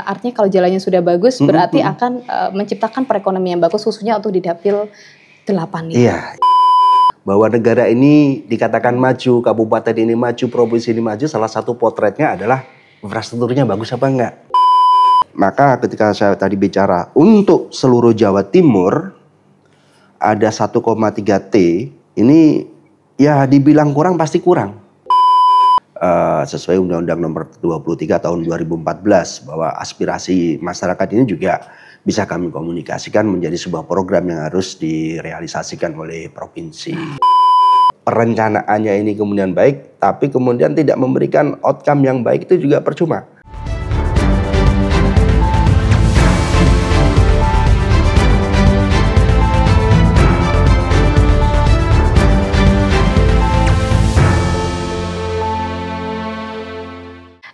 artinya kalau jalannya sudah bagus berarti akan menciptakan perekonomian bagus khususnya untuk di Dapil 8 ini. Iya. Bahwa negara ini dikatakan maju, kabupaten ini maju, provinsi ini maju, salah satu potretnya adalah infrastrukturnya bagus apa enggak. Maka ketika saya tadi bicara untuk seluruh Jawa Timur ada 1,3 T, ini ya dibilang kurang pasti kurang. Sesuai Undang-Undang Nomor 23 tahun 2014 bahwa aspirasi masyarakat ini juga bisa kami komunikasikan menjadi sebuah program yang harus direalisasikan oleh provinsi. Perencanaannya ini kemudian baik, tapi kemudian tidak memberikan outcome yang baik itu juga percuma.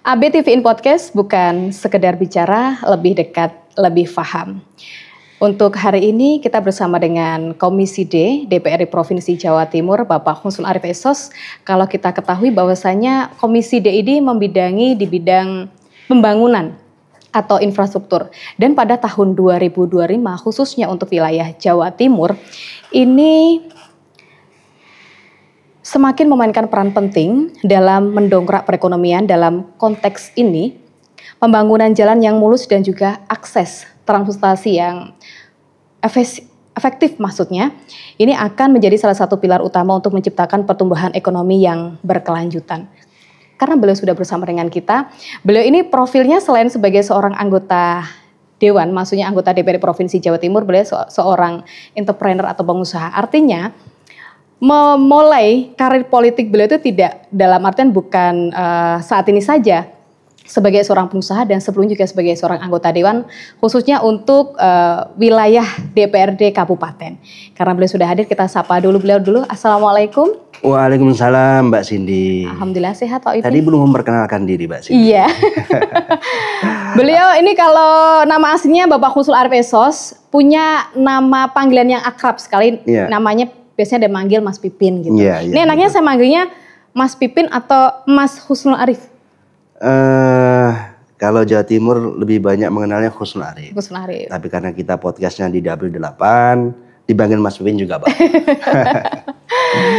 ABTV in Podcast bukan sekedar bicara, lebih dekat, lebih paham. Untuk hari ini kita bersama dengan Komisi D DPRD Provinsi Jawa Timur, Bapak Husnul Arief Sos. Kalau kita ketahui bahwasanya Komisi D ini membidangi di bidang pembangunan atau infrastruktur. Dan pada tahun 2025 khususnya untuk wilayah Jawa Timur ini semakin memainkan peran penting dalam mendongkrak perekonomian. Dalam konteks ini, pembangunan jalan yang mulus dan juga akses transportasi yang efektif maksudnya, ini akan menjadi salah satu pilar utama untuk menciptakan pertumbuhan ekonomi yang berkelanjutan. Karena beliau sudah bersama dengan kita, beliau ini profilnya selain sebagai seorang anggota Dewan, maksudnya anggota DPRD Provinsi Jawa Timur, beliau seorang entrepreneur atau pengusaha. Artinya, memulai karir politik beliau itu tidak dalam artian bukan saat ini saja sebagai seorang pengusaha dan sebelumnya juga sebagai seorang anggota dewan khususnya untuk wilayah DPRD Kabupaten. Karena beliau sudah hadir, kita sapa dulu beliau dulu. Assalamualaikum. Waalaikumsalam Mbak Cindy. Alhamdulillah sehat Pak Ipin. Tadi belum memperkenalkan diri Mbak Cindy. Iya. Beliau ini kalau nama aslinya Bapak Husnul Arief Sos, punya nama panggilan yang akrab sekali, namanya biasanya dia manggil Mas Pipin gitu. Ini enaknya saya manggilnya Mas Pipin atau Mas Husnul Arief? Kalau Jawa Timur lebih banyak mengenalnya Husnul Arief. Husnul Arief. Tapi karena kita podcastnya di Dapil 8, dipanggil Mas Pipin juga Pak.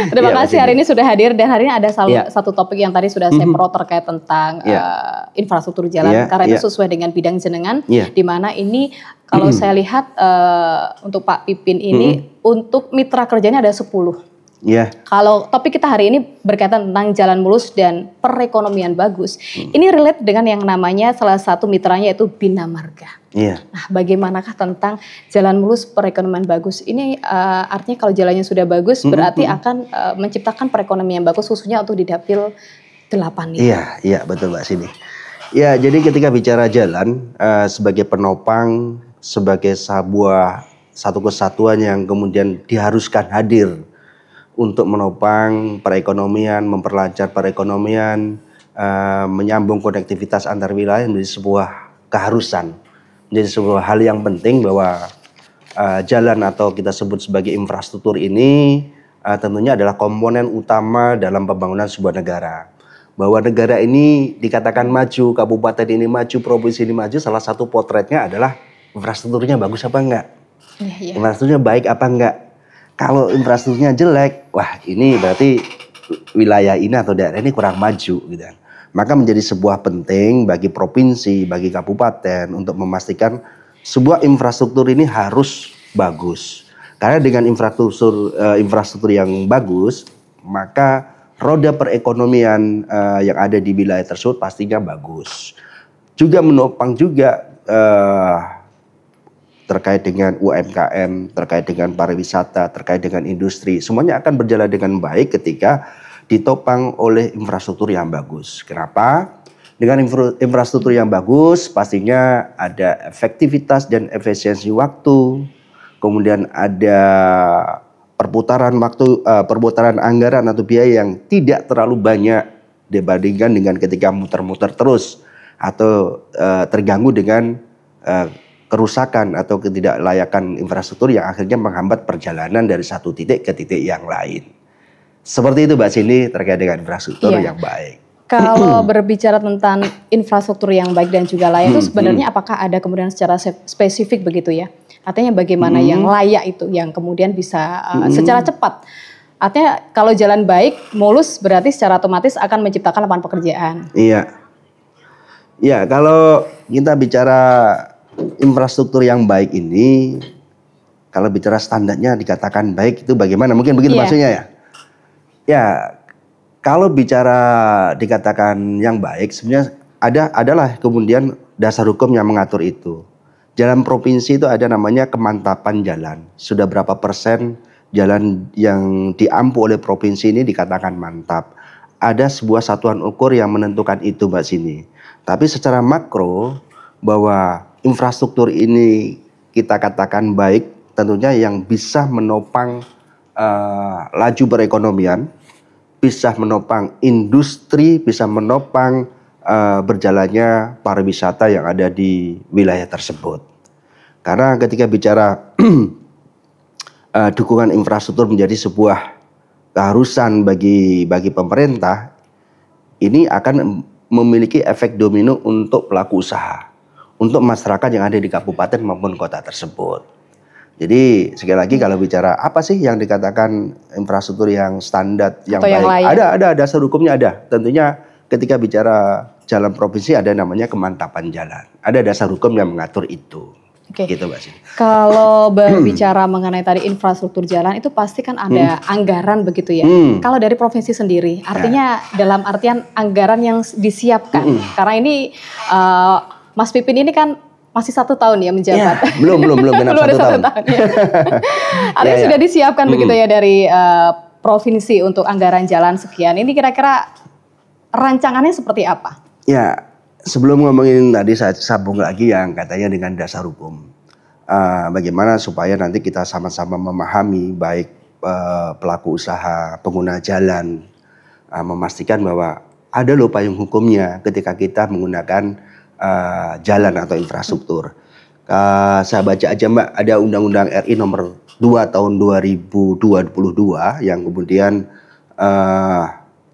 Terima kasih hari ini sudah hadir, dan hari ini ada satu topik yang tadi sudah saya terkait tentang infrastruktur jalan, karena itu sesuai dengan bidang jenengan, di mana ini kalau saya lihat untuk Pak Pipin ini untuk mitra kerjanya ada 10. Kalau topik kita hari ini berkaitan tentang jalan mulus dan perekonomian bagus, ini relate dengan yang namanya salah satu mitranya yaitu Bina Marga. Nah, bagaimanakah tentang jalan mulus perekonomian bagus? Ini artinya kalau jalannya sudah bagus berarti akan menciptakan perekonomian bagus khususnya untuk di Dapil 8 ini. Iya betul Mbak Sini. Ya, jadi ketika bicara jalan sebagai penopang, sebagai satu kesatuan yang kemudian diharuskan hadir untuk menopang perekonomian, memperlancar perekonomian, menyambung konektivitas antar wilayah menjadi sebuah keharusan, menjadi sebuah hal yang penting bahwa jalan atau kita sebut sebagai infrastruktur ini tentunya adalah komponen utama dalam pembangunan sebuah negara. Bahwa negara ini dikatakan maju, kabupaten ini maju, provinsi ini maju, salah satu potretnya adalah infrastrukturnya bagus apa enggak. Infrastrukturnya baik apa enggak. Kalau infrastrukturnya jelek, wah ini berarti wilayah ini atau daerah ini kurang maju gitu. Maka menjadi sebuah penting bagi provinsi, bagi kabupaten untuk memastikan sebuah infrastruktur ini harus bagus. Karena dengan infrastruktur yang bagus, maka roda perekonomian yang ada di wilayah tersebut pastinya bagus. Juga menopang juga terkait dengan UMKM, terkait dengan pariwisata, terkait dengan industri. Semuanya akan berjalan dengan baik ketika ditopang oleh infrastruktur yang bagus. Kenapa? Dengan infrastruktur yang bagus pastinya ada efektivitas dan efisiensi waktu. Kemudian ada perputaran anggaran atau biaya yang tidak terlalu banyak dibandingkan dengan ketika muter-muter terus atau terganggu dengan kerusakan atau ketidaklayakan infrastruktur yang akhirnya menghambat perjalanan dari satu titik ke titik yang lain. Seperti itu Mbak Cindy terkait dengan infrastruktur yang baik. Kalau berbicara tentang infrastruktur yang baik dan juga layak itu sebenarnya apakah ada kemudian secara spesifik begitu ya? Artinya bagaimana yang layak itu yang kemudian bisa secara cepat. Artinya kalau jalan baik, mulus berarti secara otomatis akan menciptakan lapangan pekerjaan. Iya. Ya, kalau kita bicara infrastruktur yang baik ini, kalau bicara standarnya dikatakan baik itu bagaimana? Mungkin begitu maksudnya ya? Ya, kalau bicara dikatakan yang baik, sebenarnya adalah kemudian dasar hukum yang mengatur itu. Jalan provinsi itu ada namanya kemantapan jalan. Sudah berapa persen jalan yang diampu oleh provinsi ini dikatakan mantap. Ada sebuah satuan ukur yang menentukan itu Mbak Cindy. Tapi secara makro bahwa infrastruktur ini kita katakan baik, tentunya yang bisa menopang laju perekonomian, bisa menopang industri, bisa menopang berjalannya pariwisata yang ada di wilayah tersebut. Karena ketika bicara dukungan infrastruktur menjadi sebuah keharusan bagi pemerintah, ini akan memiliki efek domino untuk pelaku usaha, untuk masyarakat yang ada di kabupaten maupun kota tersebut. Jadi sekali lagi kalau bicara apa sih yang dikatakan infrastruktur yang standar yang baik, ada dasar hukumnya ada. Tentunya ketika bicara jalan provinsi ada namanya kemantapan jalan, ada dasar hukum yang mengatur itu. Gitu Mbak Cindy. Kalau berbicara mengenai tadi infrastruktur jalan itu pasti kan ada anggaran begitu ya. Kalau dari provinsi sendiri, artinya dalam artian anggaran yang disiapkan. Karena ini Mas Pipin ini kan masih 1 tahun ya menjabat. Ya, belum genap 1 tahun. Ya. Artinya sudah disiapkan begitu ya dari provinsi untuk anggaran jalan sekian. Ini kira-kira rancangannya seperti apa? Ya, sebelum ngomongin tadi saya sambung lagi yang katanya dengan dasar hukum. Bagaimana supaya nanti kita sama-sama memahami baik pelaku usaha, pengguna jalan, memastikan bahwa ada loh payung hukumnya ketika kita menggunakan jalan atau infrastruktur. Saya baca aja Mbak, ada Undang-Undang RI nomor 2 tahun 2022 yang kemudian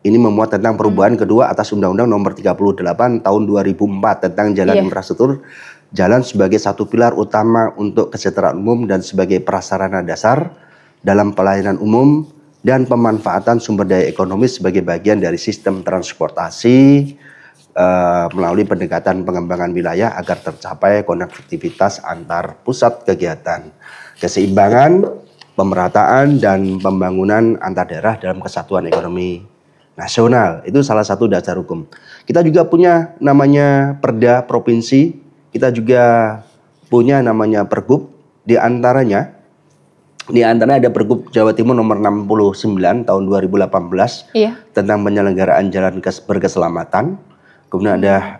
ini memuat tentang perubahan kedua atas Undang-Undang nomor 38 tahun 2004 tentang jalan infrastruktur, jalan sebagai satu pilar utama untuk kesejahteraan umum dan sebagai prasarana dasar dalam pelayanan umum dan pemanfaatan sumber daya ekonomi sebagai bagian dari sistem transportasi melalui pendekatan pengembangan wilayah agar tercapai konektivitas antar pusat kegiatan, keseimbangan, pemerataan dan pembangunan antar daerah dalam kesatuan ekonomi nasional. Itu salah satu dasar hukum. Kita juga punya namanya Perda Provinsi, kita juga punya namanya Pergub, di antaranya ada Pergub Jawa Timur nomor 69 tahun 2018 tentang penyelenggaraan jalan berkeselamatan. Kemudian ada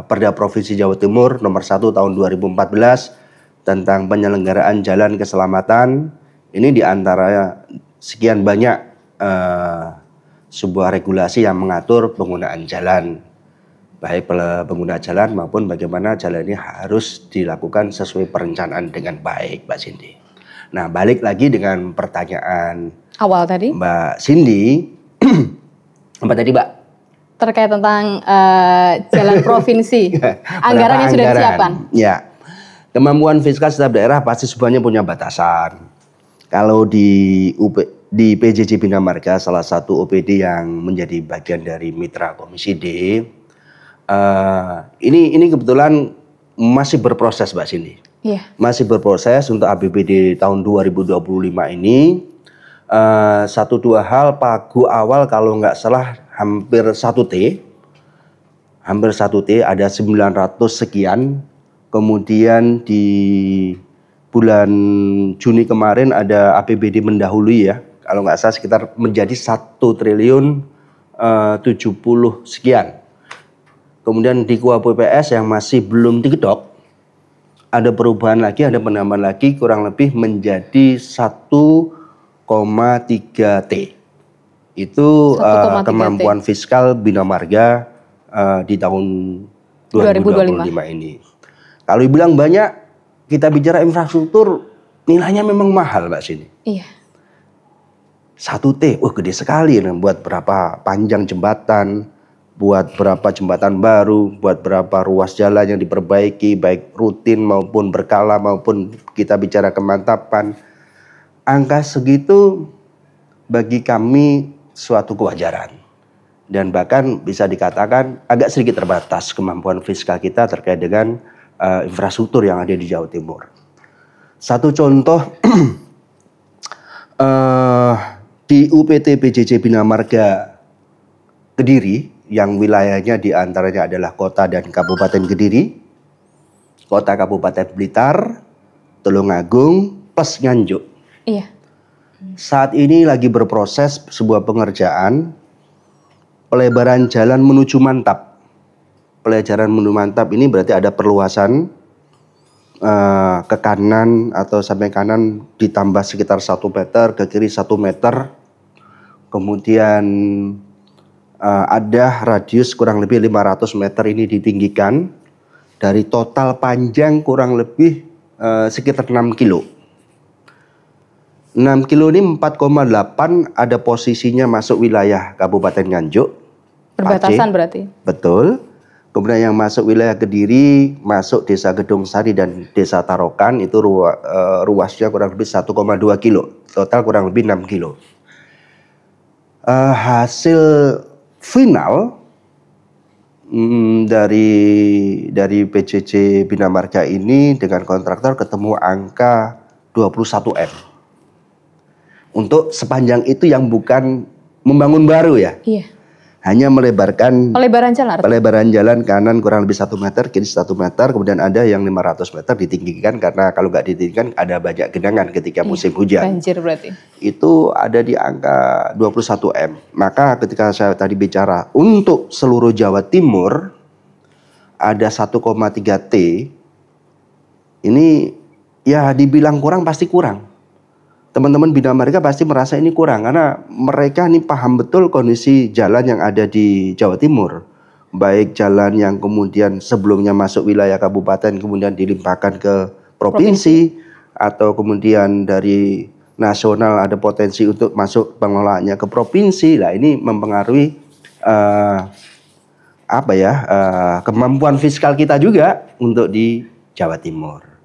Perda Provinsi Jawa Timur nomor 1 tahun 2014 tentang penyelenggaraan jalan keselamatan. Ini di antara sekian banyak sebuah regulasi yang mengatur penggunaan jalan, baik pengguna jalan maupun bagaimana jalan ini harus dilakukan sesuai perencanaan dengan baik, Mbak Cindy. Nah, balik lagi dengan pertanyaan awal tadi, Mbak Cindy. Apa tadi, Mbak? Terkait tentang jalan provinsi, anggaran yang sudah disiapkan. Ya, kemampuan fiskal setiap daerah pasti semuanya punya batasan. Kalau di PJJ Bina Marga, salah satu OPD yang menjadi bagian dari mitra Komisi D, ini kebetulan masih berproses, Mbak Cindy. Masih berproses untuk APBD tahun 2025 ini. 1-2 hal, pagu awal kalau nggak salah hampir 1 T, ada 900 sekian. Kemudian di bulan Juni kemarin ada APBD mendahului ya, kalau nggak salah sekitar menjadi 1 triliun 70 sekian. Kemudian di KUA PPS yang masih belum digedok, ada perubahan lagi, ada penambahan lagi kurang lebih menjadi 1,3 T. Itu kemampuan fiskal Bina Marga di tahun 2025 ini. Kalau dibilang banyak, kita bicara infrastruktur, nilainya memang mahal, Mbak Cindy. Iya. 1 T, gede sekali, buat berapa panjang jembatan, buat berapa jembatan baru, buat berapa ruas jalan yang diperbaiki, baik rutin maupun berkala maupun kita bicara kemantapan. Angka segitu bagi kami suatu kewajaran. Dan bahkan bisa dikatakan agak sedikit terbatas kemampuan fiskal kita terkait dengan infrastruktur yang ada di Jawa Timur. Satu contoh, di UPT PJJ Bina Marga Kediri, yang wilayahnya diantaranya adalah kota dan kabupaten Kediri, kota kabupaten Blitar, Tulungagung, plus Nganjuk. Iya. Saat ini lagi berproses sebuah pengerjaan pelebaran jalan menuju Mantap. Pelebaran menuju Mantap ini berarti ada perluasan ke kanan atau sampai kanan ditambah sekitar 1 meter, ke kiri 1 meter. Kemudian ada radius kurang lebih 500 meter ini ditinggikan dari total panjang kurang lebih sekitar 6 kilo. 6 kilo ini 4,8 ada posisinya masuk wilayah Kabupaten Nganjuk. Perbatasan berarti? Betul. Kemudian yang masuk wilayah Kediri, masuk Desa Gedung Sari dan Desa Tarokan itu ruasnya kurang lebih 1,2 kilo. Total kurang lebih 6 kilo. Hasil final dari PJJ Bina Marga ini dengan kontraktor ketemu angka 21 M. Untuk sepanjang itu yang bukan membangun baru ya. Iya. Hanya melebarkan pelebaran jalan kanan kurang lebih 1 meter, kiri 1 meter, kemudian ada yang 500 meter ditinggikan karena kalau nggak ditinggikan ada banyak genangan ketika musim hujan. Banjir berarti. Itu ada di angka 21 M. Maka ketika saya tadi bicara untuk seluruh Jawa Timur ada 1,3 T. Ini ya dibilang kurang pasti kurang. Teman-teman Bina Marga pasti merasa ini kurang karena mereka ini paham betul kondisi jalan yang ada di Jawa Timur. Baik jalan yang kemudian sebelumnya masuk wilayah kabupaten kemudian dilimpahkan ke provinsi. Atau kemudian dari nasional ada potensi untuk masuk pengelolaannya ke provinsi. Nah, ini mempengaruhi kemampuan fiskal kita juga untuk di Jawa Timur.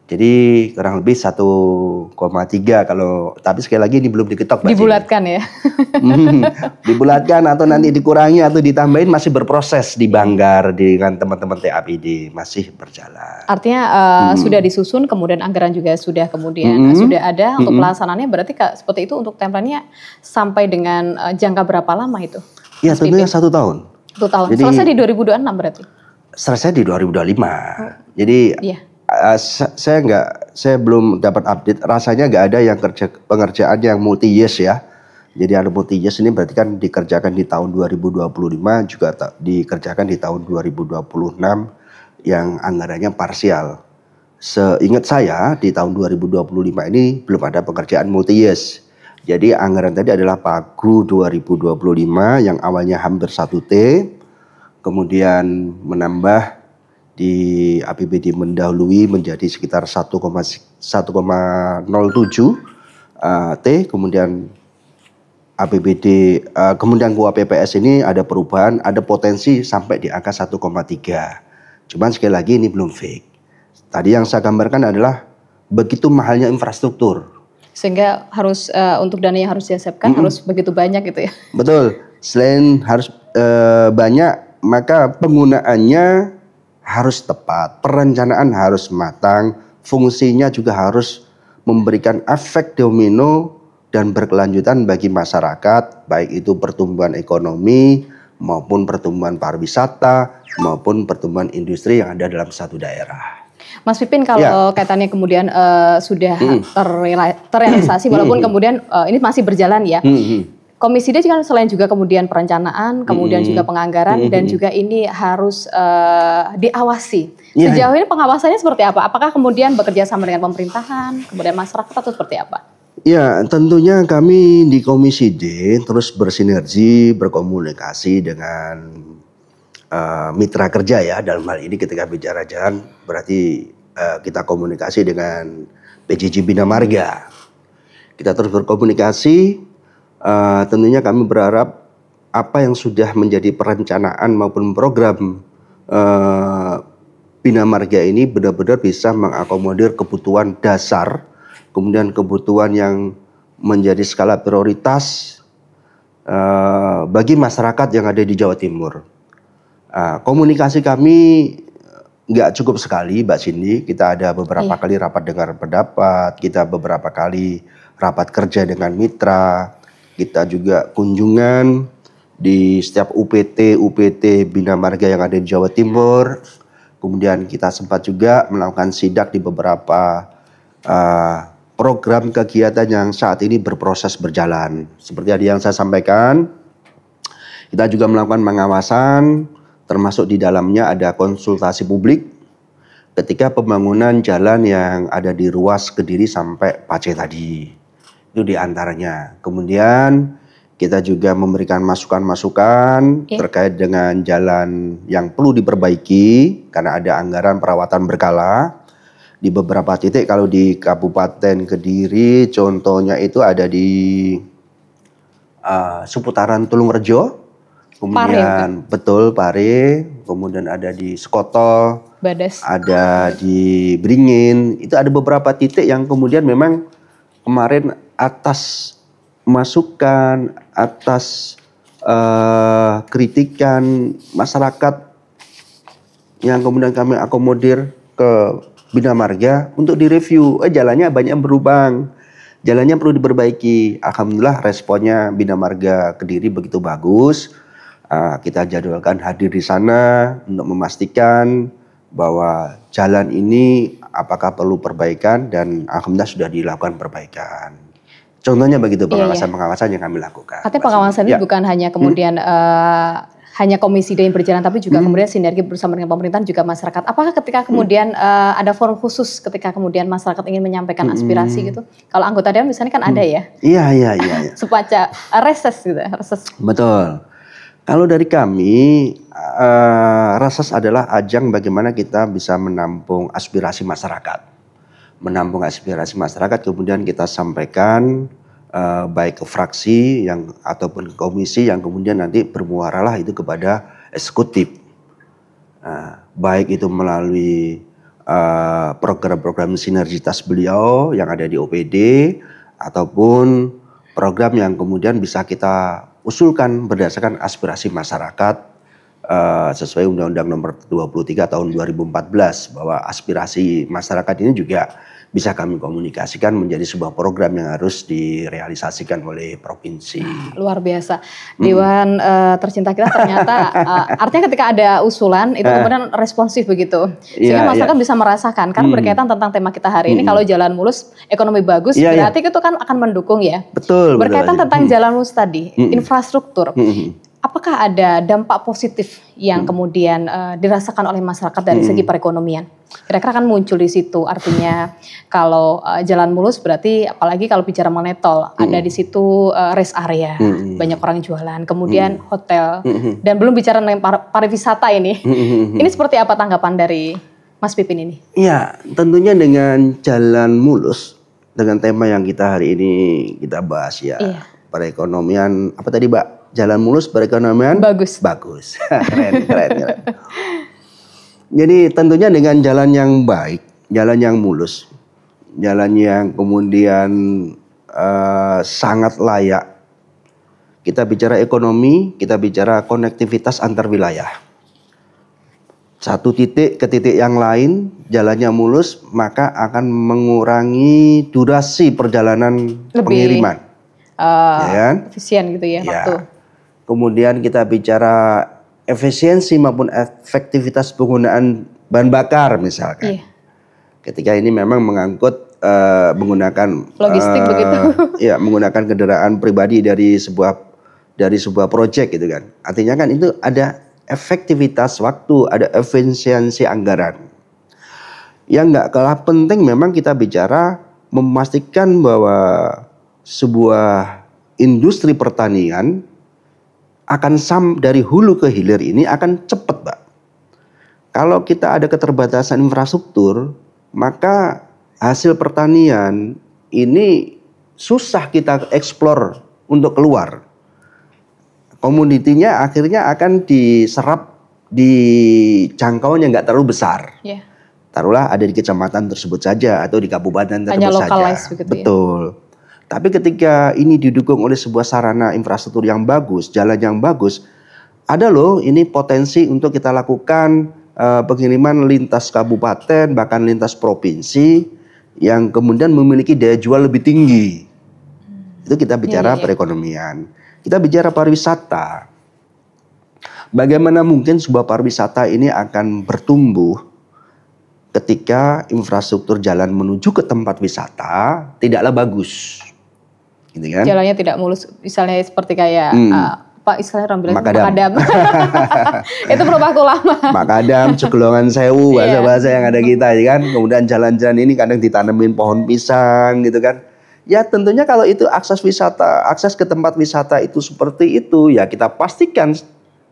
Jadi kurang lebih 1,3 kalau, tapi sekali lagi ini belum diketok. Dibulatkan ya? Dibulatkan atau nanti dikurangi atau ditambahin masih berproses di Banggar dengan teman-teman TAPD masih berjalan. Artinya sudah disusun, kemudian anggaran juga sudah kemudian sudah ada untuk pelaksanaannya. Berarti seperti itu untuk timelinenya sampai dengan jangka berapa lama itu? Ya tentunya 1 tahun. 1 tahun. Jadi, selesai di 2026 berarti? Selesai di 2025. Jadi iya. Saya belum dapat update. Rasanya nggak ada yang pengerjaan yang multi years ya. Jadi ada multi years ini berarti kan dikerjakan di tahun 2025 juga dikerjakan di tahun 2026 yang anggarannya parsial. Seingat saya di tahun 2025 ini belum ada pekerjaan multi years. Jadi anggaran tadi adalah Pagu 2025 yang awalnya hampir 1 T, kemudian menambah di APBD mendahului menjadi sekitar 1,07 T, kemudian APBD kemudian Kuap PPS ini ada perubahan, ada potensi sampai di angka 1,3. Cuman sekali lagi ini belum fix. Tadi yang saya gambarkan adalah begitu mahalnya infrastruktur. Sehingga harus untuk dana yang harus disiapkan harus begitu banyak gitu ya. Betul. Selain harus banyak, maka penggunaannya harus tepat, perencanaan harus matang, fungsinya juga harus memberikan efek domino dan berkelanjutan bagi masyarakat, baik itu pertumbuhan ekonomi maupun pertumbuhan pariwisata maupun pertumbuhan industri yang ada dalam satu daerah. Mas Pipin, kalau kaitannya kemudian sudah terrealisasi walaupun kemudian ini masih berjalan ya. Komisi D kan selain juga kemudian perencanaan, kemudian juga penganggaran dan juga ini harus diawasi. Sejauh ini pengawasannya seperti apa? Apakah kemudian bekerja sama dengan pemerintahan, kemudian masyarakat atau seperti apa? Ya, tentunya kami di Komisi D terus bersinergi, berkomunikasi dengan mitra kerja ya. Dalam hal ini ketika bicara jalan berarti kita komunikasi dengan PJJ Bina Marga. Kita terus berkomunikasi. Tentunya kami berharap apa yang sudah menjadi perencanaan maupun program Bina Marga ini benar-benar bisa mengakomodir kebutuhan dasar, kemudian kebutuhan yang menjadi skala prioritas bagi masyarakat yang ada di Jawa Timur. Komunikasi kami nggak cukup sekali, Mbak Cindy. Kita ada beberapa kali rapat dengar pendapat, kita beberapa kali rapat kerja dengan mitra, kita juga kunjungan di setiap UPT Bina Marga yang ada di Jawa Timur. Kemudian kita sempat juga melakukan sidak di beberapa program kegiatan yang saat ini berproses berjalan. Seperti tadi yang saya sampaikan, kita juga melakukan pengawasan, termasuk di dalamnya ada konsultasi publik ketika pembangunan jalan yang ada di ruas Kediri sampai Pace tadi. Itu diantaranya. Kemudian kita juga memberikan masukan-masukan terkait dengan jalan yang perlu diperbaiki karena ada anggaran perawatan berkala. Di beberapa titik, kalau di Kabupaten Kediri contohnya itu ada di seputaran Tulungrejo. Kemudian Pare, Pare, kemudian ada di Sekoto, Badas, ada di Beringin. Itu ada beberapa titik yang kemudian memang kemarin atas masukan, atas kritikan masyarakat yang kemudian kami akomodir ke Bina Marga untuk direview. Jalannya banyak yang berlubang, jalannya perlu diperbaiki. Alhamdulillah responnya Bina Marga Kediri begitu bagus. Kita jadwalkan hadir di sana untuk memastikan bahwa jalan ini apakah perlu perbaikan, dan alhamdulillah sudah dilakukan perbaikan. Contohnya begitu pengawasan-pengawasan yang kami lakukan. Artinya pengawasan ini bukan hanya kemudian hanya komisi D yang berjalan, tapi juga kemudian sinergi bersama dengan pemerintahan juga masyarakat. Apakah ketika kemudian ada forum khusus ketika kemudian masyarakat ingin menyampaikan aspirasi gitu? Kalau anggota dewan misalnya kan ada ya? Iya. Semacam reses gitu, reses. Betul. Kalau dari kami, reses adalah ajang bagaimana kita bisa menampung aspirasi masyarakat. Menampung aspirasi masyarakat, kemudian kita sampaikan baik ke fraksi yang ataupun ke komisi yang kemudian nanti bermuaralah itu kepada eksekutif. Baik itu melalui program-program sinergitas beliau yang ada di OPD, ataupun program yang kemudian bisa kita usulkan berdasarkan aspirasi masyarakat sesuai Undang-Undang Nomor 23 Tahun 2014, bahwa aspirasi masyarakat ini juga bisa kami komunikasikan menjadi sebuah program yang harus direalisasikan oleh provinsi. Luar biasa. Dewan tercinta kita ternyata artinya ketika ada usulan itu kemudian responsif begitu. Sehingga masyarakat bisa merasakan, karena berkaitan tentang tema kita hari ini, kalau jalan mulus, ekonomi bagus, berarti itu kan akan mendukung ya. Betul. Berkaitan tentang jalan mulus tadi, infrastruktur. Apakah ada dampak positif yang kemudian dirasakan oleh masyarakat dari segi perekonomian? Kira-kira kan muncul di situ. Artinya kalau jalan mulus berarti, apalagi kalau bicara mengenai tol, ada di situ rest area, banyak orang jualan, kemudian hotel, dan belum bicara mengenai pariwisata ini. Ini seperti apa tanggapan dari Mas Pipin ini? Iya, tentunya dengan jalan mulus, dengan tema yang kita hari ini kita bahas ya, perekonomian apa tadi Mbak? Jalan mulus perekonomian bagus. keren. Jadi tentunya dengan jalan yang baik, jalan yang mulus, jalan yang kemudian sangat layak. Kita bicara ekonomi, kita bicara konektivitas antar wilayah. Satu titik ke titik yang lain, jalannya mulus, maka akan mengurangi durasi perjalanan pengiriman. Efisien gitu ya waktu. Kemudian kita bicara efisiensi maupun efektivitas penggunaan bahan bakar misalkan. Ketika ini memang mengangkut menggunakan logistik begitu. Ya, menggunakan kendaraan pribadi dari sebuah proyek gitu kan. Artinya kan itu ada efektivitas waktu, ada efisiensi anggaran. Yang nggak kalah penting memang kita bicara memastikan bahwa sebuah industri pertanian akan dari hulu ke hilir ini akan cepat, Mbak. Kalau kita ada keterbatasan infrastruktur, maka hasil pertanian ini susah kita eksplor untuk keluar. komoditinya akhirnya akan diserap di jangkauan yang nggak terlalu besar. Yeah. Taruhlah ada di kecamatan tersebut saja atau di kabupaten tersebut saja. Betul. Ya? Tapi ketika ini didukung oleh sebuah sarana infrastruktur yang bagus, jalan yang bagus, ada loh ini potensi untuk kita lakukan pengiriman lintas kabupaten bahkan lintas provinsi yang kemudian memiliki daya jual lebih tinggi. Itu kita bicara perekonomian. Kita bicara pariwisata. Bagaimana mungkin sebuah pariwisata ini akan bertumbuh ketika infrastruktur jalan menuju ke tempat wisata tidaklah bagus, gitu kan? Jalannya tidak mulus, misalnya seperti kayak Pak istilahnya orang bilang Makadam. Itu perlu waktu lama. Makadam, Cegelongan Sewu, bahasa-bahasa yang ada kita, ya kan? Kemudian jalan-jalan ini kadang ditanemin pohon pisang, gitu kan? Ya tentunya kalau itu akses ke tempat wisata itu seperti itu, ya kita pastikan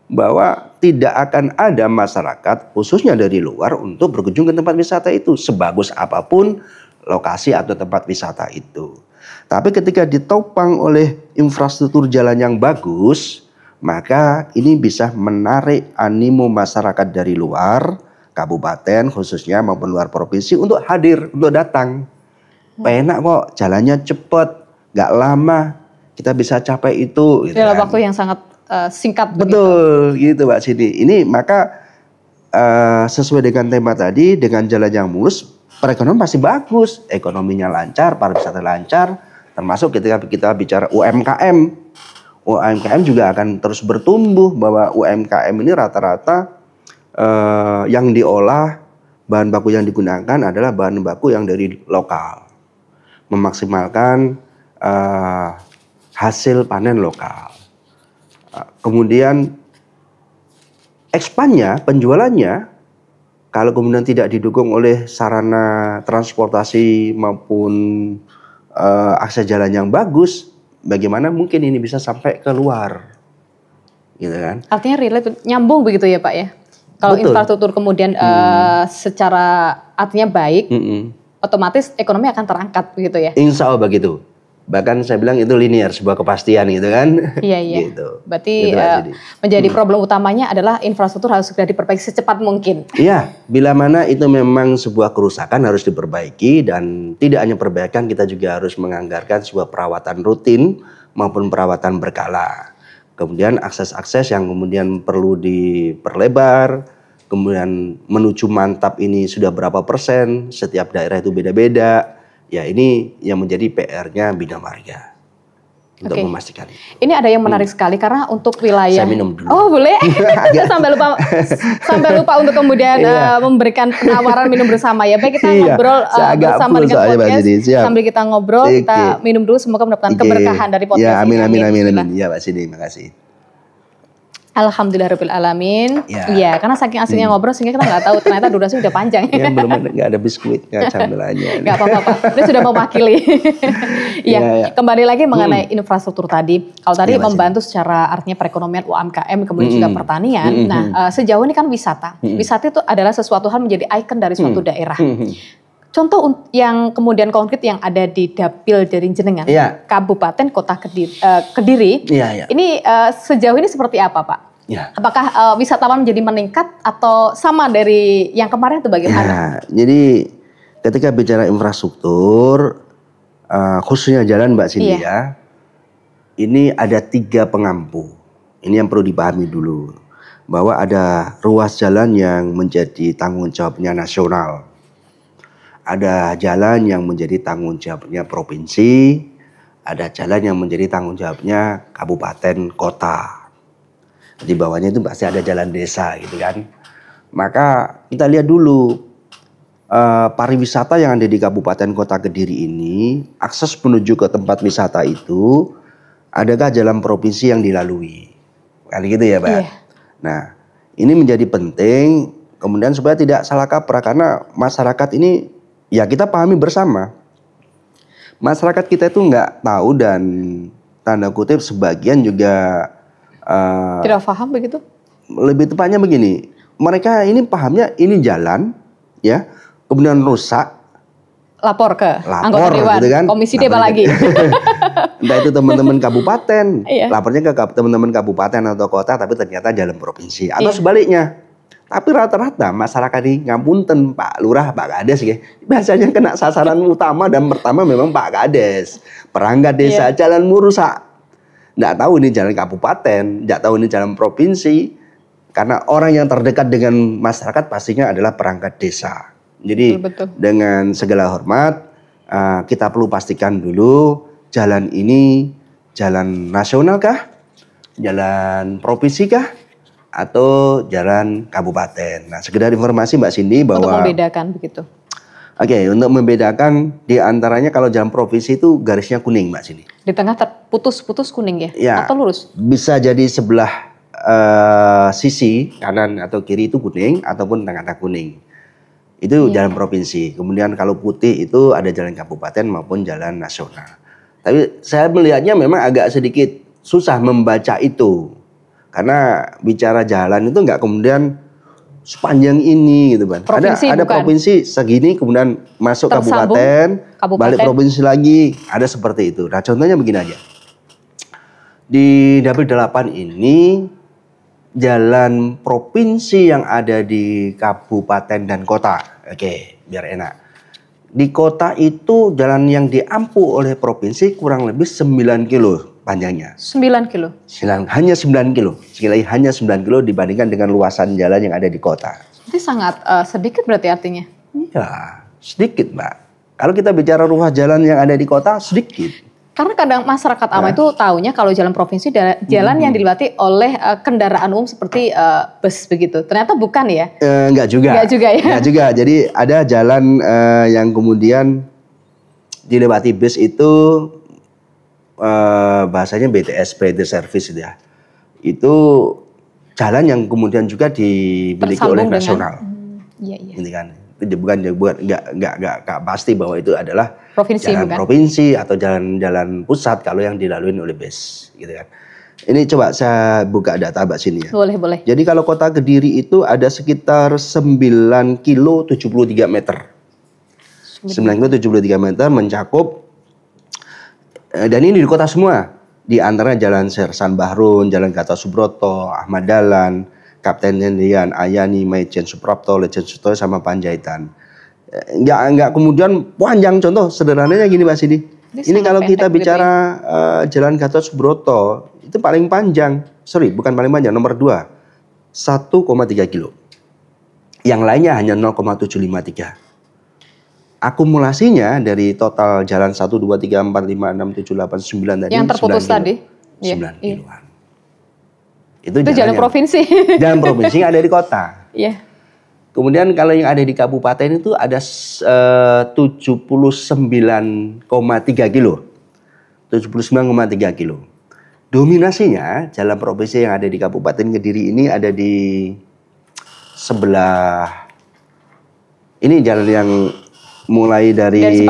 bahwa tidak akan ada masyarakat khususnya dari luar untuk berkunjung ke tempat wisata itu sebagus apapun lokasi atau tempat wisata itu. Tapi ketika ditopang oleh infrastruktur jalan yang bagus, maka ini bisa menarik animo masyarakat dari luar kabupaten khususnya maupun luar provinsi untuk hadir, untuk datang. Enak kok, jalannya cepat, nggak lama, kita bisa capai itu. Gitu dalam waktu yang sangat singkat. Betul, gitu Mbak Siti. Ini maka sesuai dengan tema tadi, dengan jalan yang mulus, perekonomian pasti bagus, ekonominya lancar, pariwisata lancar, termasuk ketika kita bicara UMKM. UMKM juga akan terus bertumbuh, bahwa UMKM ini rata-rata yang diolah, bahan baku yang digunakan adalah bahan baku yang dari lokal. Memaksimalkan hasil panen lokal. Kemudian ekspannya, penjualannya, kalau kemudian tidak didukung oleh sarana transportasi maupun akses jalan yang bagus, bagaimana mungkin ini bisa sampai ke luar, gitu kan? Artinya relate, nyambung begitu ya Pak ya? Kalau infrastruktur kemudian secara artinya baik, otomatis ekonomi akan terangkat begitu ya? Insya Allah begitu. Bahkan saya bilang itu linear, sebuah kepastian gitu kan. Iya. Gitu. Berarti menjadi problem utamanya adalah infrastruktur harus segera diperbaiki secepat mungkin. Iya, bila mana itu memang sebuah kerusakan harus diperbaiki, dan tidak hanya perbaikan, kita juga harus menganggarkan sebuah perawatan rutin maupun perawatan berkala. Kemudian akses-akses yang kemudian perlu diperlebar, kemudian menuju mantap ini sudah berapa persen, setiap daerah itu beda-beda. Ya ini yang menjadi PR-nya Bina Marga untuk memastikan. Ini ada yang menarik sekali karena untuk wilayah. Saya minum dulu. Oh boleh. sampai lupa untuk kemudian memberikan penawaran minum bersama ya. Baik kita ngobrol bersama dengan podcast. Sambil kita ngobrol kita minum dulu, semoga mendapatkan keberkahan dari podcast ini. Amin. Ya Mbak Sini, terima kasih. Alhamdulillahirabbil alamin. Iya, karena saking asiknya ngobrol sehingga kita nggak tahu ternyata durasi udah panjang. Ya, nggak ada biskuitnya, camilannya. Nggak apa-apa, Pak. Dia sudah mewakili. Iya, kembali lagi mengenai infrastruktur tadi. Kalau tadi membantu secara artinya perekonomian UMKM, kemudian juga pertanian. Nah, sejauh ini kan wisata. Wisata itu adalah sesuatu hal menjadi ikon dari suatu daerah. Contoh yang kemudian konkret yang ada di Dapil dari Jenengan, Kabupaten Kota Kediri. Ini sejauh ini seperti apa, Pak? Apakah wisatawan menjadi meningkat atau sama dari yang kemarin itu bagaimana? Jadi ketika bicara infrastruktur, khususnya jalan Mbak Cindy ini ada 3 pengampu. Ini yang perlu dipahami dulu, bahwa ada ruas jalan yang menjadi tanggung jawabnya nasional. Ada jalan yang menjadi tanggung jawabnya provinsi, ada jalan yang menjadi tanggung jawabnya kabupaten kota. Di bawahnya itu pasti ada jalan desa gitu kan. Maka kita lihat dulu pariwisata yang ada di Kabupaten Kota Kediri ini, akses menuju ke tempat wisata itu, adakah jalan provinsi yang dilalui? Kan gitu ya Pak. Nah ini menjadi penting kemudian supaya tidak salah kaprah, karena masyarakat ini ya kita pahami bersama. Masyarakat kita itu nggak tahu, dan tanda kutip sebagian juga tidak paham begitu? Lebih tepatnya begini, mereka ini pahamnya ini jalan, ya, kemudian rusak, lapor ke anggota dewan, gitu kan? komisi D lagi. Entah itu teman-teman kabupaten, lapornya ke teman-teman kabupaten atau kota, tapi ternyata jalan provinsi. Atau sebaliknya. Tapi rata-rata masyarakat di ngapunten Pak Lurah, Pak Kades ya. Biasanya kena sasaran utama dan pertama memang Pak Kades. Perangkat desa, jalan rusak. Nggak tahu ini jalan kabupaten, nggak tahu ini jalan provinsi. Karena orang yang terdekat dengan masyarakat pastinya adalah perangkat desa. Jadi betul. Dengan segala hormat, kita perlu pastikan dulu jalan ini jalan nasional kah? Jalan provinsi kah? Atau jalan kabupaten. Nah, sekedar informasi Mbak Cindy bahwa untuk membedakan begitu. Oke, untuk membedakan di antaranya kalau jalan provinsi itu garisnya kuning Mbak Cindy. Di tengah terputus-putus kuning ya? Atau lurus? Bisa jadi sebelah sisi kanan atau kiri itu kuning ataupun tengah-tengah kuning. Itu jalan provinsi. Kemudian kalau putih itu ada jalan kabupaten maupun jalan nasional. Tapi saya melihatnya memang agak sedikit susah membaca itu. Karena bicara jalan itu nggak kemudian sepanjang ini gitu kan. Ada provinsi segini kemudian masuk kabupaten, balik provinsi lagi, ada seperti itu. Nah contohnya begini aja. Di Dapil 8 ini jalan provinsi yang ada di kabupaten dan kota. Oke, biar enak. Di kota itu jalan yang diampu oleh provinsi kurang lebih 9 kilo. Panjangnya 9 kilo. Hanya 9 kilo. Sekali lagi hanya 9 kilo dibandingkan dengan luasan jalan yang ada di kota. Itu sangat sedikit berarti artinya? Iya, sedikit Mbak. Kalau kita bicara ruas jalan yang ada di kota, sedikit. Karena kadang masyarakat awam itu taunya kalau jalan provinsi jalan yang dilewati oleh kendaraan umum seperti bus begitu. Ternyata bukan ya? Enggak juga. Enggak juga ya? Enggak juga. Jadi ada jalan yang kemudian dilewati bus itu bahasanya BTS, Better Service ya. Itu jalan yang kemudian juga dimiliki oleh nasional. Ini kan, itu bukan nggak pasti bahwa itu adalah provinsi, jalan provinsi atau jalan pusat kalau yang dilalui oleh BES, gitu kan. Ini coba saya buka data Mbak sini ya. Boleh. Jadi kalau kota Kediri itu ada sekitar 9 kilo 73 meter. 9 kilo 73 meter mencakup. Dan ini di kota semua, di antara Jalan Sersan Bahrun, Jalan Gatot Subroto, Ahmad Dahlan, Kapten Tendian, Ayani, Maijen Suprapto, Lejen Sutoyo sama Panjaitan. Enggak kemudian panjang. Contoh sederhananya gini Mbak Sidi. Ini kalau kita bicara Jalan Gatot Subroto itu paling panjang, bukan paling panjang, nomor 2, 1,3 kilo. Yang lainnya hanya 0,753. Akumulasinya dari total jalan 1, 2, 3, 4, 5, 6, 7, 8, 9 tadi. Yang terputus tadi? 9 kiloan. Itu jalan provinsi. Jalan provinsi yang ada di kota. Iya. Kemudian kalau yang ada di kabupaten itu ada 79,3 kilo. 79,3 kilo. Dominasinya jalan provinsi yang ada di Kabupaten Kediri ini ada di sebelah. Ini jalan yang mulai dari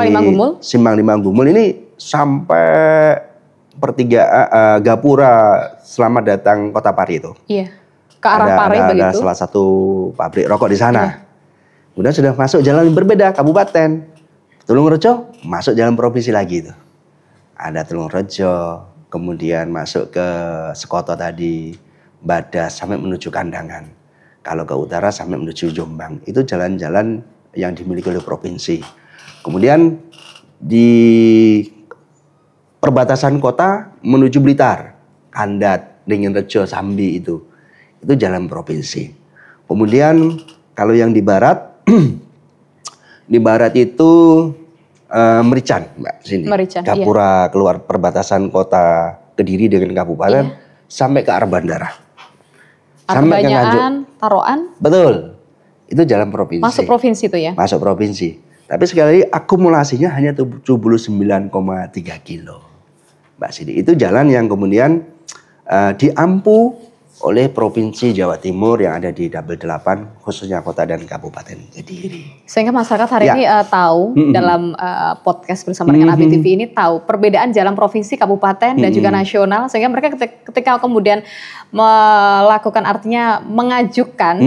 Simpang Lima Gumul ini sampai pertigaan Gapura Selamat Datang Kota Pari itu. Iya. Ke arah Pari begitu. Ada salah satu pabrik rokok di sana. Iya. Kemudian sudah masuk jalan berbeda kabupaten. Tulungrejo masuk jalan provinsi lagi itu. Ada Tulungrejo, kemudian masuk ke Sekoto tadi, Badas sampai menuju Kandangan. Kalau ke utara sampai menuju Jombang. Itu jalan-jalan yang dimiliki oleh provinsi. Kemudian di perbatasan kota menuju Blitar, Kandat, Ringinrejo, Sambi itu jalan provinsi. Kemudian kalau yang di barat, di barat itu Merican, Mbak sini. Gapura keluar perbatasan kota Kediri dengan kabupaten sampai ke arah bandara. Sampai ke Nganjuk. Taroan. Betul. Itu jalan provinsi. Masuk provinsi itu ya? Masuk provinsi. Tapi sekali lagi akumulasinya hanya 79,3 kilo. Mbak Sidi, itu jalan yang kemudian diampu oleh Provinsi Jawa Timur yang ada di Dapil 8, khususnya kota dan kabupaten Kediri. Sehingga masyarakat hari ini tahu dalam podcast bersama dengan ABI TV ini tahu perbedaan jalan provinsi, kabupaten dan juga nasional. Sehingga mereka ketika kemudian melakukan artinya mengajukan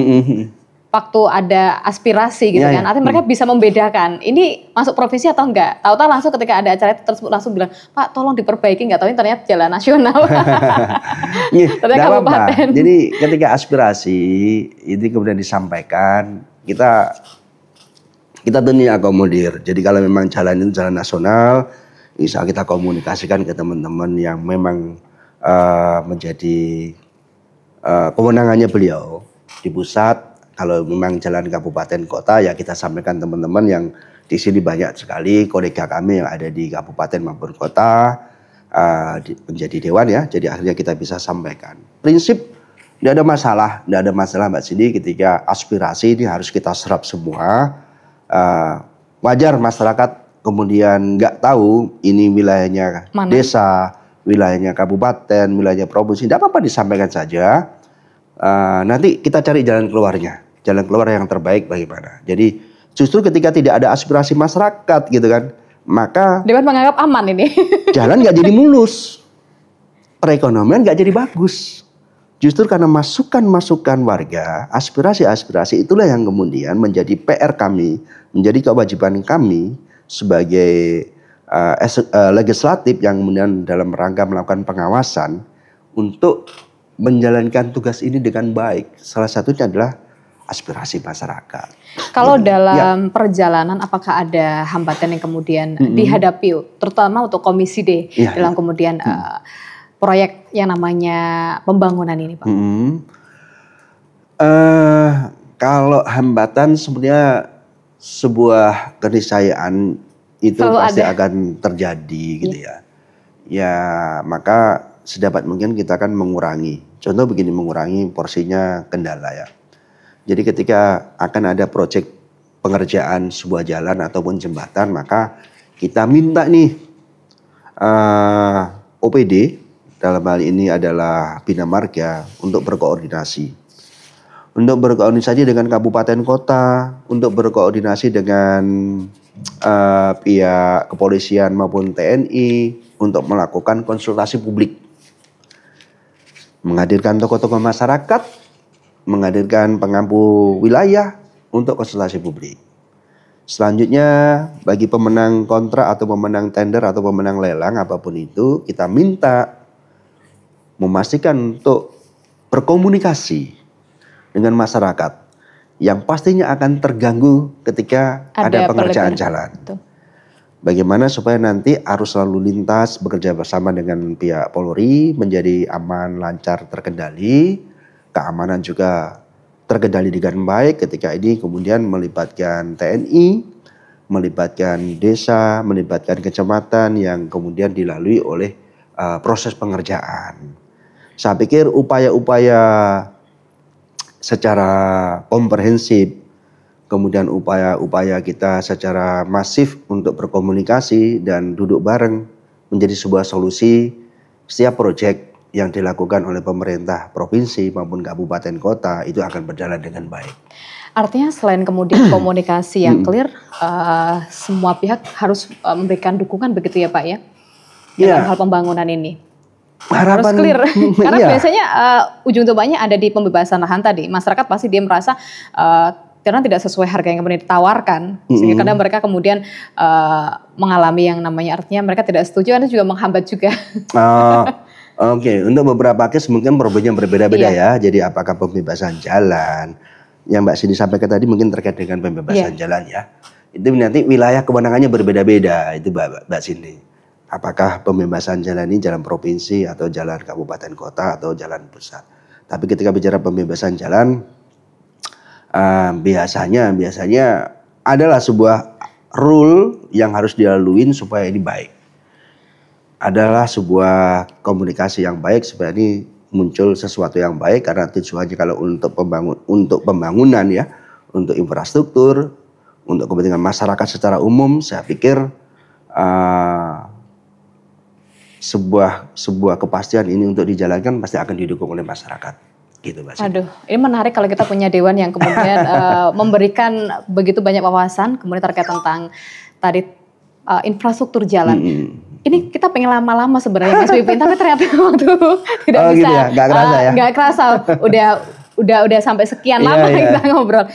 waktu ada aspirasi gitu kan, artinya mereka bisa membedakan ini masuk provinsi atau enggak. Tahu-tahu langsung ketika ada acara tersebut langsung bilang, Pak tolong diperbaiki, nggak tahu ini ternyata jalan nasional. Ternyata kabupaten. Jadi ketika aspirasi ini kemudian disampaikan, kita tentunya akomodir. Jadi kalau memang jalan itu jalan nasional, bisa kita komunikasikan ke teman-teman yang memang menjadi kewenangannya beliau di pusat. Kalau memang jalan kabupaten kota ya kita sampaikan teman-teman yang di sini banyak sekali kolega kami yang ada di kabupaten maupun kota menjadi dewan ya. Jadi akhirnya kita bisa sampaikan. Prinsip tidak ada masalah Mbak Cindy ketika aspirasi ini harus kita serap semua. Wajar masyarakat kemudian nggak tahu ini wilayahnya desa, wilayahnya kabupaten, wilayahnya provinsi. Tidak apa-apa disampaikan saja. Nanti kita cari jalan keluarnya. Jalan keluar yang terbaik bagaimana. Jadi justru ketika tidak ada aspirasi masyarakat gitu kan, maka Dewan menganggap aman ini. Jalan nggak jadi mulus, perekonomian nggak jadi bagus. Justru karena masukan-masukan warga, aspirasi-aspirasi itulah yang kemudian menjadi PR kami, menjadi kewajiban kami sebagai legislatif yang kemudian dalam rangka melakukan pengawasan untuk menjalankan tugas ini dengan baik. Salah satunya adalah aspirasi masyarakat. Kalau dalam perjalanan apakah ada hambatan yang kemudian dihadapi, terutama untuk Komisi D dalam kemudian proyek yang namanya pembangunan ini, Pak? Kalau hambatan sebenarnya sebuah keniscayaan itu selalu pasti akan terjadi gitu ya. Ya maka sedapat mungkin kita akan mengurangi. Contoh begini, mengurangi porsinya kendala ya. Jadi ketika akan ada proyek pengerjaan sebuah jalan ataupun jembatan, maka kita minta nih OPD, dalam hal ini adalah Bina Marga, untuk berkoordinasi. Untuk berkoordinasi dengan kabupaten kota, untuk berkoordinasi dengan pihak kepolisian maupun TNI, untuk melakukan konsultasi publik. Menghadirkan tokoh-tokoh masyarakat, menghadirkan pengampu wilayah untuk konsultasi publik. Selanjutnya bagi pemenang kontrak atau pemenang tender atau pemenang lelang apapun itu, kita minta memastikan untuk berkomunikasi dengan masyarakat yang pastinya akan terganggu ketika ada pengerjaan jalan. Betul. Bagaimana supaya nanti arus lalu lintas bekerja bersama dengan pihak Polri menjadi aman, lancar, terkendali. Keamanan juga terkendali dengan baik ketika ini kemudian melibatkan TNI, melibatkan desa, melibatkan kecamatan yang kemudian dilalui oleh proses pengerjaan. Saya pikir upaya-upaya secara komprehensif, kemudian upaya-upaya kita secara masif untuk berkomunikasi dan duduk bareng menjadi sebuah solusi setiap proyek yang dilakukan oleh pemerintah provinsi maupun kabupaten kota itu akan berjalan dengan baik. Artinya selain kemudian komunikasi yang clear, semua pihak harus memberikan dukungan begitu ya Pak ya? Dalam hal pembangunan ini. Harus clear. Karena biasanya ujung tombaknya ada di pembebasan lahan tadi. Masyarakat pasti dia merasa karena tidak sesuai harga yang kemudian ditawarkan. Sehingga kadang mereka kemudian mengalami yang namanya artinya mereka tidak setuju, Anda juga menghambat juga. Oke, untuk beberapa case mungkin problemnya berbeda-beda ya. Jadi apakah pembebasan jalan, yang Mbak Cindy sampaikan tadi mungkin terkait dengan pembebasan jalan ya. Itu nanti wilayah kewenangannya berbeda-beda itu Mbak Cindy. Apakah pembebasan jalan ini jalan provinsi atau jalan kabupaten kota atau jalan pusat. Tapi ketika bicara pembebasan jalan, biasanya adalah sebuah rule yang harus dilaluin supaya ini baik. Adalah sebuah komunikasi yang baik supaya ini muncul sesuatu yang baik karena tujuannya kalau untuk pembangunan ya, untuk infrastruktur, untuk kepentingan masyarakat secara umum, saya pikir sebuah kepastian ini untuk dijalankan pasti akan didukung oleh masyarakat. Gitu, Mbak. Aduh, ini menarik kalau kita punya dewan yang kemudian memberikan begitu banyak wawasan kemudian terkait tentang tadi infrastruktur jalan. Ini kita pengen lama-lama sebenarnya Mas Pipin, tapi ternyata waktu tidak bisa. Gitu ya? Gak kerasa ya? Gak kerasa, udah sampai sekian lama kita ngobrol.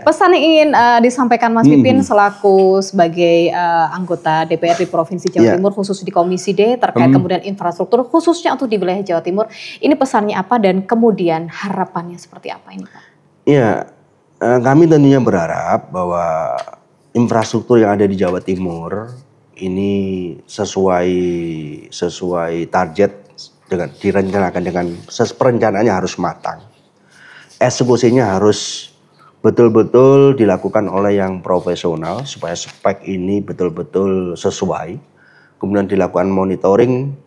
Pesan yang ingin disampaikan Mas Pipin selaku sebagai anggota DPRD Provinsi Jawa Timur khusus di Komisi D terkait kemudian infrastruktur khususnya untuk di wilayah Jawa Timur. Ini pesannya apa dan kemudian harapannya seperti apa ini Pak? Ya, kami tentunya berharap bahwa infrastruktur yang ada di Jawa Timur ini sesuai target direncanakan dengan perencanaannya harus matang. Eksekusinya harus betul-betul dilakukan oleh yang profesional supaya spek ini betul-betul sesuai. Kemudian dilakukan monitoring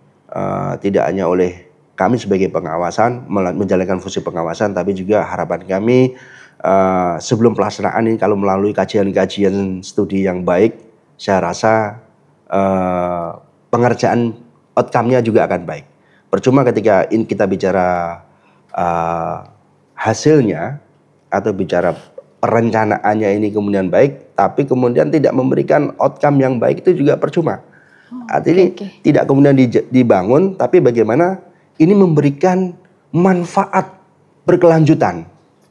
tidak hanya oleh kami sebagai pengawasan menjalankan fungsi pengawasan, tapi juga harapan kami sebelum pelaksanaan ini kalau melalui kajian-kajian studi yang baik, saya rasa pengerjaan outcome-nya juga akan baik. Percuma ketika kita bicara hasilnya atau bicara perencanaannya ini kemudian baik, tapi kemudian tidak memberikan outcome yang baik itu juga percuma. Artinya tidak kemudian dibangun, tapi bagaimana ini memberikan manfaat berkelanjutan.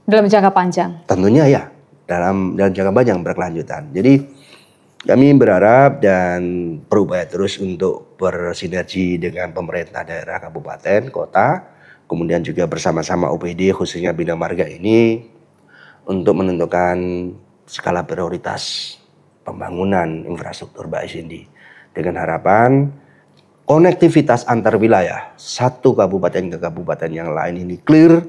Dalam jangka panjang? Tentunya ya, dalam jangka panjang berkelanjutan. Jadi kami berharap dan berupaya terus untuk bersinergi dengan pemerintah daerah, kabupaten, kota, kemudian juga bersama-sama OPD khususnya Bina Marga ini untuk menentukan skala prioritas pembangunan infrastruktur Mbak Cindy dengan harapan konektivitas antar wilayah satu kabupaten ke kabupaten yang lain ini clear,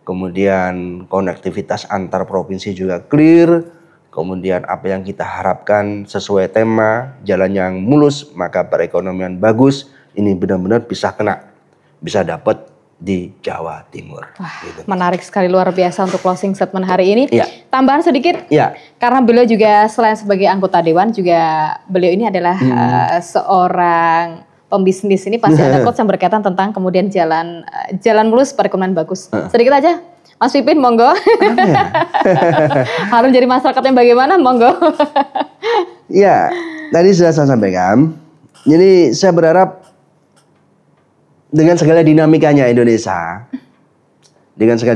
kemudian konektivitas antar provinsi juga clear. Kemudian apa yang kita harapkan sesuai tema, jalan yang mulus, maka perekonomian bagus, ini benar-benar bisa dapat di Jawa Timur. Wah, gitu. Menarik sekali, luar biasa untuk closing statement hari ini. Tambahan sedikit, karena beliau juga selain sebagai anggota Dewan, juga beliau ini adalah seorang pembisnis, ini pasti ada quotes yang berkaitan tentang kemudian jalan mulus, perekonomian bagus. Sedikit aja. Mas Pipin, monggo. Harus jadi masyarakat yang bagaimana, monggo. Ya, tadi sudah saya sampaikan. Jadi saya berharap dengan segala dinamikanya Indonesia, dengan segala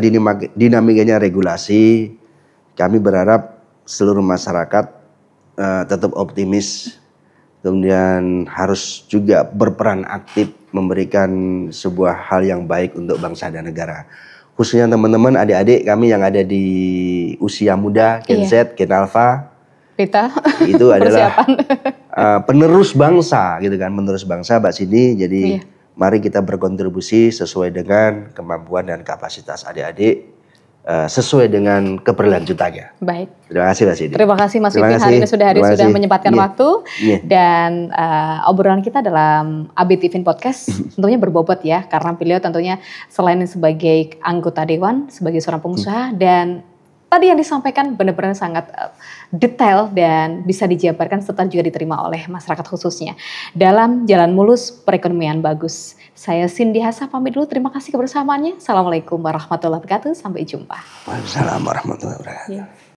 dinamikanya regulasi, kami berharap seluruh masyarakat tetap optimis, kemudian harus juga berperan aktif memberikan sebuah hal yang baik untuk bangsa dan negara. Khususnya teman-teman adik-adik kami yang ada di usia muda, Gen Z, Gen Alpha, Pita, itu adalah penerus bangsa, gitu kan, penerus bangsa Mbak Cindy. Jadi mari kita berkontribusi sesuai dengan kemampuan dan kapasitas adik-adik, sesuai dengan keberlanjutannya. Baik. Terima kasih Mbak Cindy. Terima kasih Mas Pipin hari ini sudah menyempatkan waktu dan obrolan kita dalam AB Tiffin Podcast tentunya berbobot ya, karena beliau tentunya selain sebagai anggota dewan, sebagai seorang pengusaha dan tadi yang disampaikan benar-benar sangat detail dan bisa dijabarkan serta juga diterima oleh masyarakat khususnya dalam jalan mulus perekonomian bagus. Saya Cindy Hasa pamit dulu, terima kasih kebersamaannya. Assalamualaikum warahmatullahi wabarakatuh, sampai jumpa. Waalaikumsalam warahmatullahi wabarakatuh.